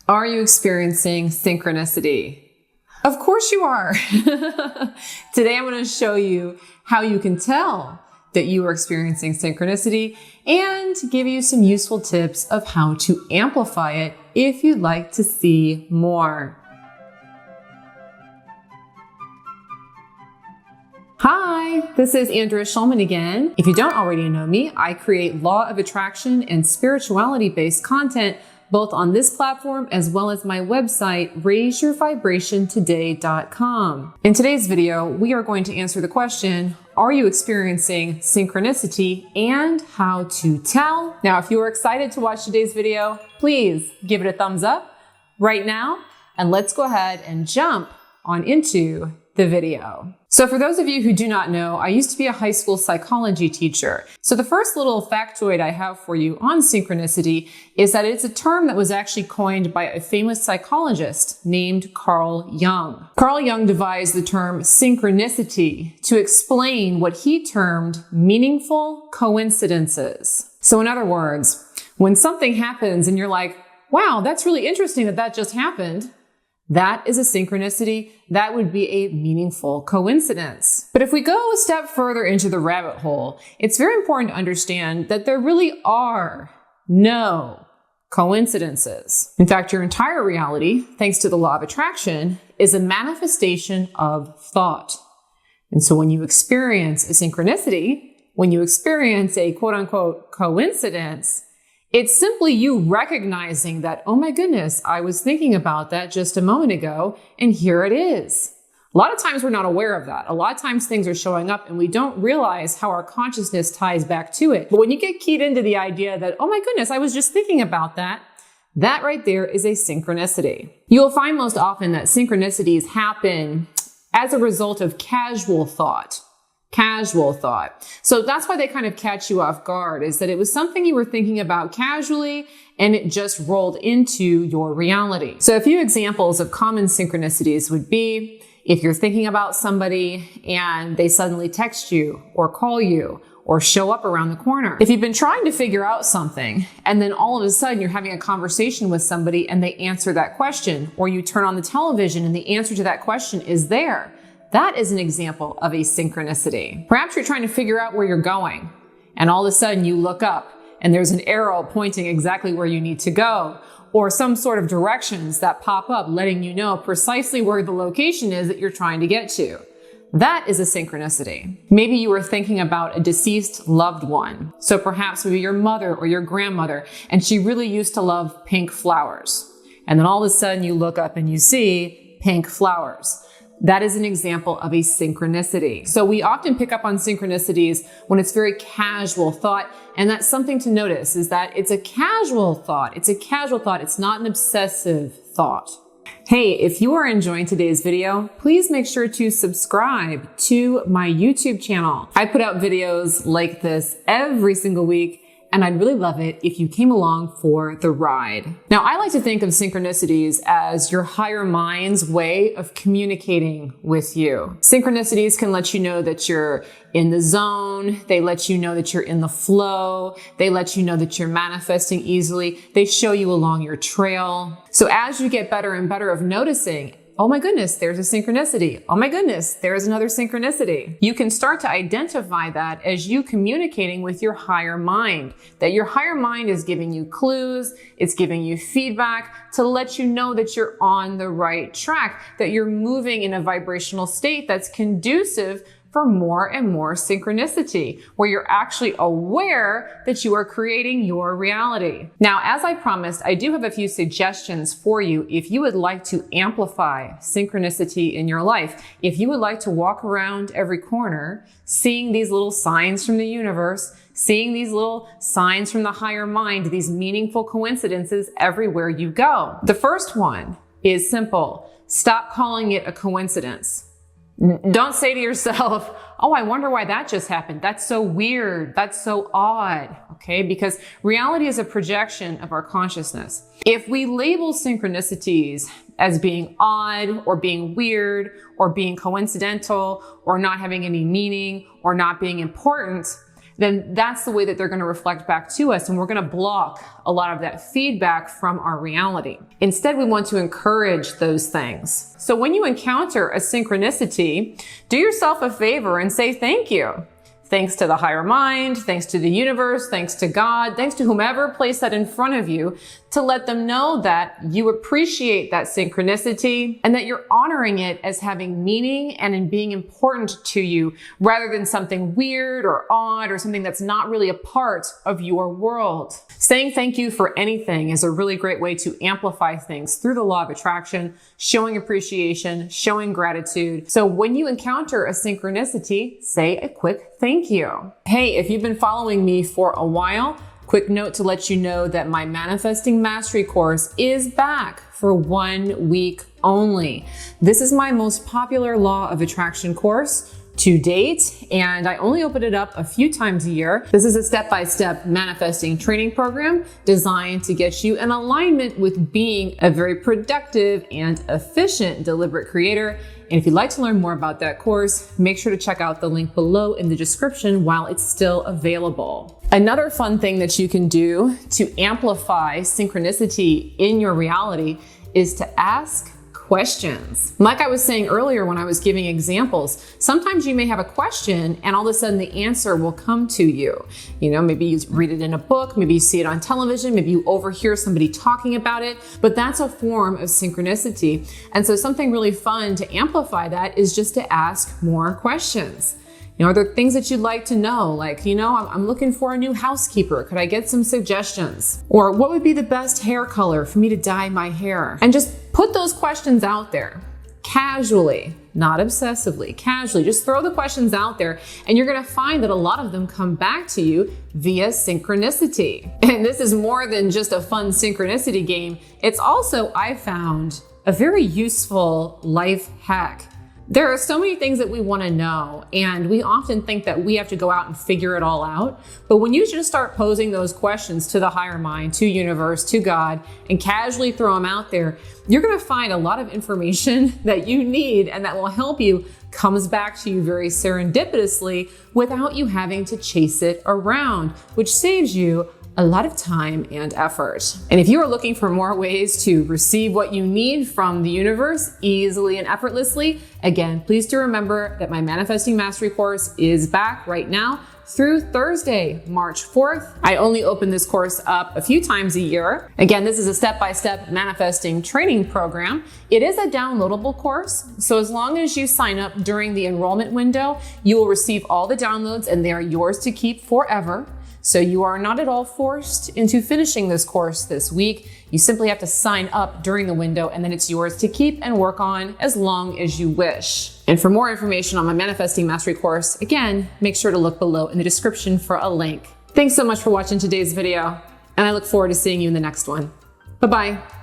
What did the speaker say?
Are you experiencing synchronicity? Of course you are. Today I'm going to show you how you can tell that you are experiencing synchronicity and give you some useful tips of how to amplify it if you'd like to see more. Hi, this is Andrea Schulman again. If you don't already know me, I create law of attraction and spirituality-based content both on this platform as well as my website, raiseyourvibrationtoday.com. In today's video, we are going to answer the question, are you experiencing synchronicity and how to tell? Now, if you are excited to watch today's video, please give it a thumbs up right now, and let's go ahead and jump on into the video. So for those of you who do not know, I used to be a high school psychology teacher. So the first little factoid I have for you on synchronicity is that it's a term that was actually coined by a famous psychologist named Carl Jung. Carl Jung devised the term synchronicity to explain what he termed meaningful coincidences. So in other words, when something happens and you're like, wow, that's really interesting that just happened, that is a synchronicity. That would be a meaningful coincidence. But if we go a step further into the rabbit hole, it's very important to understand that there really are no coincidences. In fact, your entire reality, thanks to the law of attraction, is a manifestation of thought. And so when you experience a synchronicity, when you experience a quote unquote coincidence, it's simply you recognizing that, oh my goodness, I was thinking about that just a moment ago, and here it is. A lot of times we're not aware of that. A lot of times things are showing up and we don't realize how our consciousness ties back to it. But when you get keyed into the idea that, oh my goodness, I was just thinking about that, that right there is a synchronicity. You'll find most often that synchronicities happen as a result of casual thought. Casual thought. So that's why they kind of catch you off guard, is that it was something you were thinking about casually and it just rolled into your reality. So a few examples of common synchronicities would be if you're thinking about somebody and they suddenly text you or call you or show up around the corner. If you've been trying to figure out something and then all of a sudden you're having a conversation with somebody and they answer that question, or you turn on the television and the answer to that question is there. That is an example of a synchronicity. Perhaps you're trying to figure out where you're going, and all of a sudden you look up and there's an arrow pointing exactly where you need to go, or some sort of directions that pop up letting you know precisely where the location is that you're trying to get to. That is a synchronicity. Maybe you were thinking about a deceased loved one. So perhaps maybe your mother or your grandmother, and she really used to love pink flowers. And then all of a sudden you look up and you see pink flowers. That is an example of a synchronicity. So we often pick up on synchronicities when it's very casual thought. And that's something to notice, is that it's a casual thought. It's a casual thought. It's not an obsessive thought. Hey, if you are enjoying today's video, please make sure to subscribe to my YouTube channel. I put out videos like this every single week, and I'd really love it if you came along for the ride. Now, I like to think of synchronicities as your higher mind's way of communicating with you. Synchronicities can let you know that you're in the zone. They let you know that you're in the flow. They let you know that you're manifesting easily. They show you along your trail. So as you get better and better of noticing, oh my goodness, there's a synchronicity. Oh my goodness, there's another synchronicity. You can start to identify that as you communicating with your higher mind, that your higher mind is giving you clues, it's giving you feedback to let you know that you're on the right track, that you're moving in a vibrational state that's conducive for more and more synchronicity, where you're actually aware that you are creating your reality. Now, as I promised, I do have a few suggestions for you if you would like to amplify synchronicity in your life. If you would like to walk around every corner, seeing these little signs from the universe, seeing these little signs from the higher mind, these meaningful coincidences everywhere you go. The first one is simple. Stop calling it a coincidence. Don't say to yourself, oh, I wonder why that just happened. That's so weird. That's so odd. Okay. Because reality is a projection of our consciousness. If we label synchronicities as being odd or being weird or being coincidental or not having any meaning or not being important, then that's the way that they're going to reflect back to us. And we're going to block a lot of that feedback from our reality. Instead, we want to encourage those things. So when you encounter a synchronicity, do yourself a favor and say thank you. Thanks to the higher mind, thanks to the universe, thanks to God, thanks to whomever placed that in front of you, to let them know that you appreciate that synchronicity and that you're honoring it as having meaning and in being important to you rather than something weird or odd or something that's not really a part of your world. Saying thank you for anything is a really great way to amplify things through the law of attraction, showing appreciation, showing gratitude. So when you encounter a synchronicity, say a quick thank you. Hey, if you've been following me for a while, quick note to let you know that my Manifesting Mastery course is back for 1 week only. This is my most popular law of attraction course to date, and I only open it up a few times a year. This is a step-by-step manifesting training program designed to get you in alignment with being a very productive and efficient deliberate creator. And if you'd like to learn more about that course, make sure to check out the link below in the description while it's still available. Another fun thing that you can do to amplify synchronicity in your reality is to ask questions. Like I was saying earlier when I was giving examples, sometimes you may have a question and all of a sudden the answer will come to you. You know, maybe you read it in a book, maybe you see it on television, maybe you overhear somebody talking about it, but that's a form of synchronicity. And so something really fun to amplify that is just to ask more questions. You know, are there things that you'd like to know? Like, you know, I'm looking for a new housekeeper. Could I get some suggestions? Or what would be the best hair color for me to dye my hair? And just put those questions out there casually, not obsessively, casually. Just throw the questions out there and you're going to find that a lot of them come back to you via synchronicity. And this is more than just a fun synchronicity game. It's also, I found, a very useful life hack. There are so many things that we want to know, and we often think that we have to go out and figure it all out. But when you just start posing those questions to the higher mind, to universe, to God, and casually throw them out there, you're going to find a lot of information that you need and that will help you comes back to you very serendipitously without you having to chase it around, which saves you a lot of time and effort. And if you are looking for more ways to receive what you need from the universe easily and effortlessly, again, please do remember that my Manifesting Mastery course is back right now through Thursday, March 4th. I only open this course up a few times a year. Again, this is a step-by-step manifesting training program. It is a downloadable course, so as long as you sign up during the enrollment window, you will receive all the downloads and they are yours to keep forever. So you are not at all forced into finishing this course this week. You simply have to sign up during the window and then it's yours to keep and work on as long as you wish. And for more information on my Manifesting Mastery course, again, make sure to look below in the description for a link. Thanks so much for watching today's video, and I look forward to seeing you in the next one. Bye-bye.